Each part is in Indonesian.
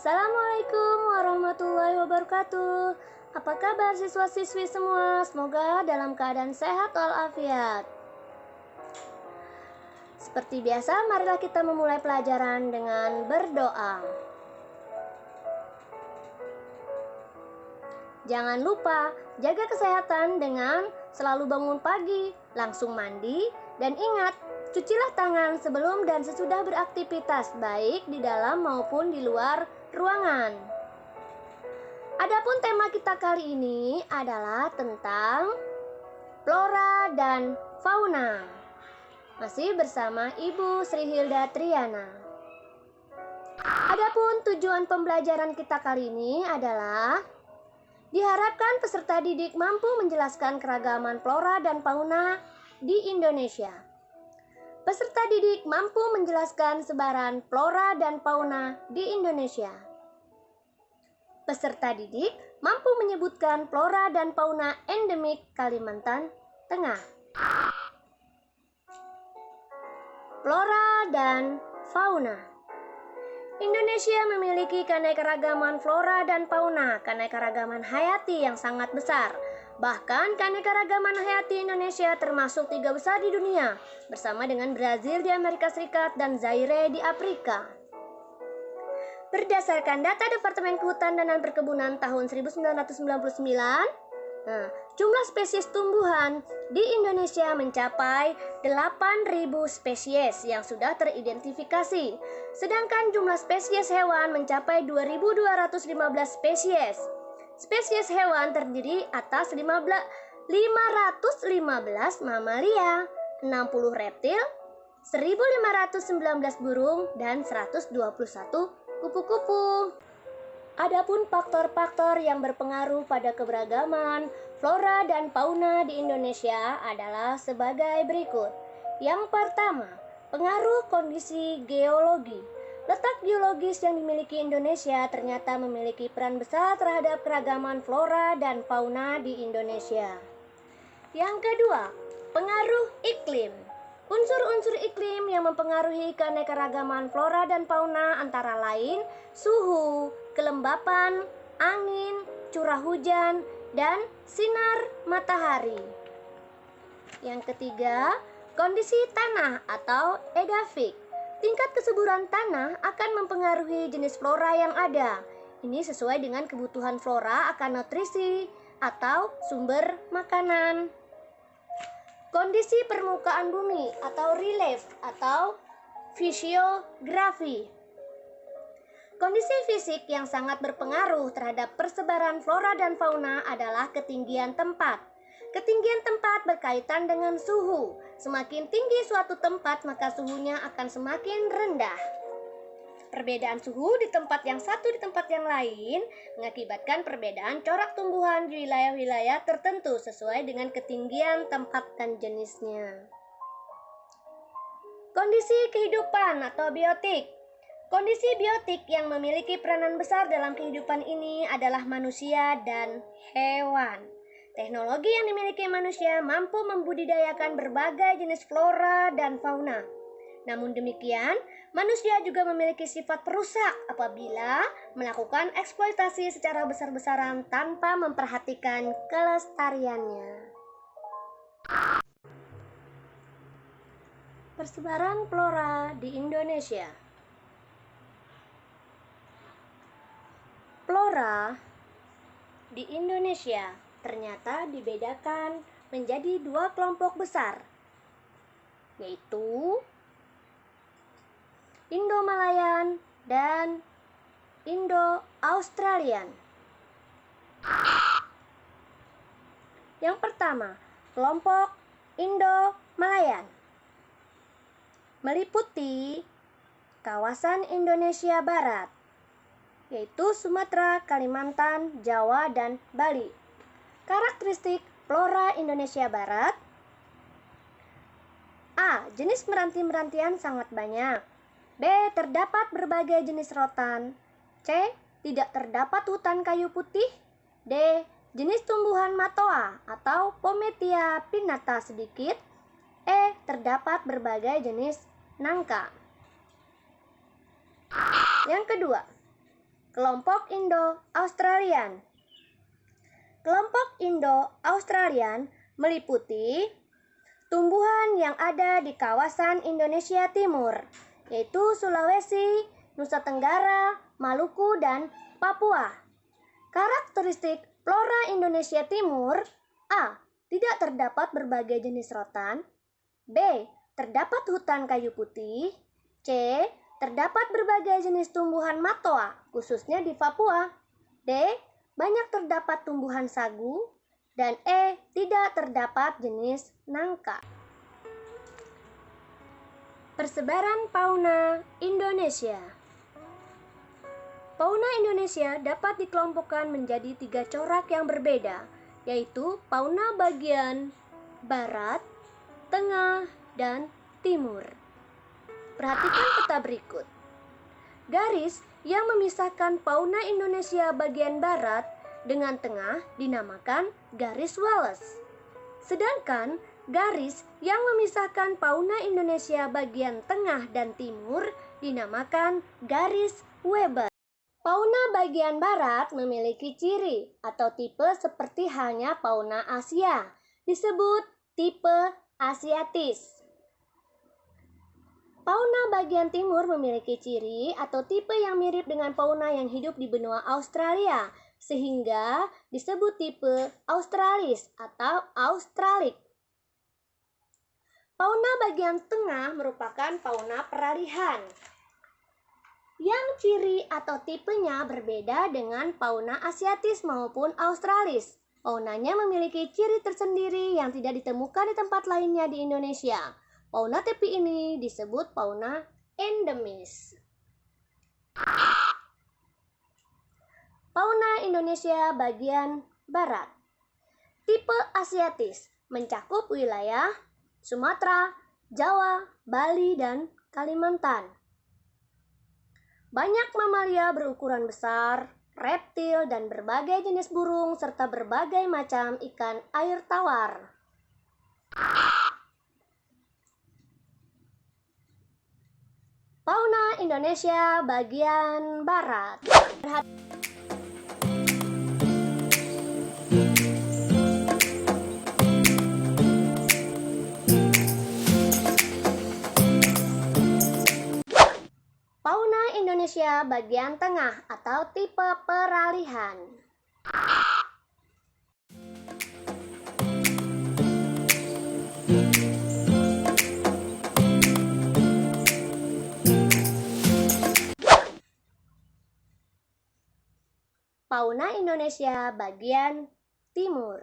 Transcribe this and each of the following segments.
Assalamualaikum warahmatullahi wabarakatuh. Apa kabar siswa-siswi semua? Semoga dalam keadaan sehat walafiat. Seperti biasa, marilah kita memulai pelajaran dengan berdoa. Jangan lupa jaga kesehatan dengan selalu bangun pagi, langsung mandi, dan ingat, cucilah tangan sebelum dan sesudah beraktivitas, baik di dalam maupun di luar ruangan. Adapun tema kita kali ini adalah tentang flora dan fauna. Masih bersama Ibu Sri Hilda Triana. Adapun tujuan pembelajaran kita kali ini adalah diharapkan peserta didik mampu menjelaskan keragaman flora dan fauna di Indonesia. Peserta didik mampu menjelaskan sebaran flora dan fauna di Indonesia. Peserta didik mampu menyebutkan flora dan fauna endemik Kalimantan Tengah. Flora dan fauna. Indonesia memiliki keanekaragaman flora dan fauna, keanekaragaman hayati yang sangat besar. Bahkan keanekaragaman hayati Indonesia termasuk 3 besar di dunia, bersama dengan Brazil di Amerika Serikat dan Zaire di Afrika. Berdasarkan data Departemen Kehutanan dan Perkebunan tahun 1999, jumlah spesies tumbuhan di Indonesia mencapai 8.000 spesies yang sudah teridentifikasi, sedangkan jumlah spesies hewan mencapai 2.215 spesies. Spesies hewan terdiri atas 515 mamalia, 60 reptil, 1.519 burung, dan 121 kupu-kupu. Adapun faktor-faktor yang berpengaruh pada keberagaman flora dan fauna di Indonesia adalah sebagai berikut. Yang pertama, pengaruh kondisi geologi. Letak geologis yang dimiliki Indonesia ternyata memiliki peran besar terhadap keragaman flora dan fauna di Indonesia. Yang kedua, pengaruh iklim. Unsur-unsur iklim yang mempengaruhi keanekaragaman flora dan fauna antara lain suhu, kelembapan, angin, curah hujan, dan sinar matahari. Yang ketiga, kondisi tanah atau edafik. Tingkat kesuburan tanah akan mempengaruhi jenis flora yang ada. Ini sesuai dengan kebutuhan flora akan nutrisi atau sumber makanan. Kondisi permukaan bumi atau relief atau fisiografi. Kondisi fisik yang sangat berpengaruh terhadap persebaran flora dan fauna adalah ketinggian tempat. Ketinggian tempat berkaitan dengan suhu. Semakin tinggi suatu tempat, maka suhunya akan semakin rendah. Perbedaan suhu di tempat yang satu di tempat yang lain mengakibatkan perbedaan corak tumbuhan di wilayah-wilayah tertentu sesuai dengan ketinggian tempat dan jenisnya. Kondisi kehidupan atau biotik. Kondisi biotik yang memiliki peranan besar dalam kehidupan ini adalah manusia dan hewan. Teknologi yang dimiliki manusia mampu membudidayakan berbagai jenis flora dan fauna. Namun demikian, manusia juga memiliki sifat perusak apabila melakukan eksploitasi secara besar-besaran tanpa memperhatikan kelestariannya. Persebaran flora di Indonesia. Flora di Indonesia ternyata dibedakan menjadi 2 kelompok besar, yaitu Indo-Malayan dan Indo-Australian. Yang pertama, kelompok Indo-Malayan meliputi kawasan Indonesia Barat, yaitu Sumatera, Kalimantan, Jawa, dan Bali. Karakteristik flora Indonesia Barat: A. Jenis meranti-merantian sangat banyak. B. Terdapat berbagai jenis rotan. C. Tidak terdapat hutan kayu putih. D. Jenis tumbuhan matoa atau Pometia pinnata sedikit. E. Terdapat berbagai jenis nangka. Yang kedua, Kelompok Indo-Australian. Kelompok Indo-Australian meliputi tumbuhan yang ada di kawasan Indonesia Timur, yaitu Sulawesi, Nusa Tenggara, Maluku, dan Papua. Karakteristik flora Indonesia Timur: A. Tidak terdapat berbagai jenis rotan. B. Terdapat hutan kayu putih. C. Terdapat berbagai jenis tumbuhan matoa, khususnya di Papua. D. Banyak terdapat tumbuhan sagu. Dan E. Tidak terdapat jenis nangka. Persebaran fauna Indonesia. Fauna Indonesia dapat dikelompokkan menjadi 3 corak yang berbeda, yaitu fauna bagian barat, tengah, dan timur. Perhatikan peta berikut. Garis yang memisahkan fauna Indonesia bagian barat dengan tengah dinamakan garis Wallace. Sedangkan garis yang memisahkan fauna Indonesia bagian tengah dan timur dinamakan garis Weber. Fauna bagian barat memiliki ciri atau tipe seperti halnya fauna Asia, disebut tipe Asiatis. Fauna bagian timur memiliki ciri atau tipe yang mirip dengan fauna yang hidup di benua Australia, sehingga disebut tipe Australis atau Australic. Fauna bagian tengah merupakan fauna peralihan, yang ciri atau tipenya berbeda dengan fauna Asiatis maupun Australis. Faunanya memiliki ciri tersendiri yang tidak ditemukan di tempat lainnya di Indonesia. Fauna tepi ini disebut fauna endemis. Fauna Indonesia bagian barat. Tipe Asiatis mencakup wilayah Sumatera, Jawa, Bali, dan Kalimantan. Banyak mamalia berukuran besar, reptil, dan berbagai jenis burung, serta berbagai macam ikan air tawar. Fauna Indonesia bagian barat. Fauna Indonesia bagian tengah atau tipe peralihan. Fauna Indonesia bagian timur.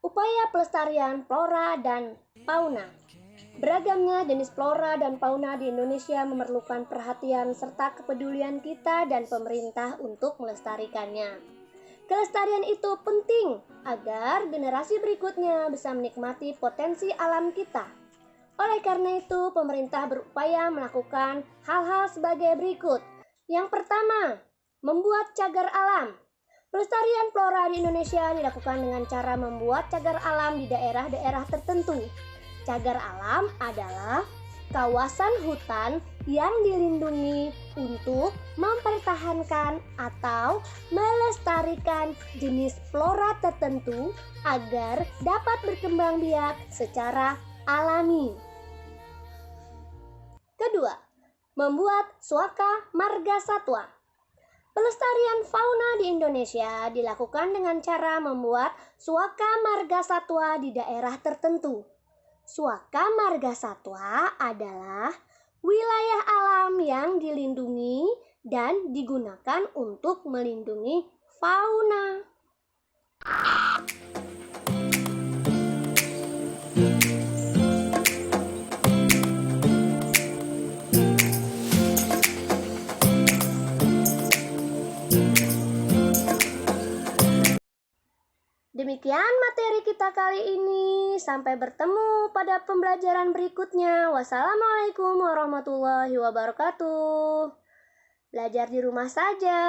Upaya pelestarian flora dan fauna. Beragamnya jenis flora dan fauna di Indonesia memerlukan perhatian serta kepedulian kita dan pemerintah untuk melestarikannya. Kelestarian itu penting agar generasi berikutnya bisa menikmati potensi alam kita. Oleh karena itu, pemerintah berupaya melakukan hal-hal sebagai berikut. Yang pertama, membuat cagar alam. Pelestarian flora di Indonesia dilakukan dengan cara membuat cagar alam di daerah-daerah tertentu. Cagar alam adalah kawasan hutan yang dilindungi untuk mempertahankan atau melestarikan jenis flora tertentu agar dapat berkembang biak secara alami. Kedua, membuat suaka marga satwa. Pelestarian fauna di Indonesia dilakukan dengan cara membuat suaka marga satwa di daerah tertentu. Suaka marga satwa adalah wilayah alam yang dilindungi dan digunakan untuk melindungi fauna. Demikian materi kita kali ini. Sampai bertemu pada pembelajaran berikutnya. Wassalamualaikum warahmatullahi wabarakatuh. Belajar di rumah saja.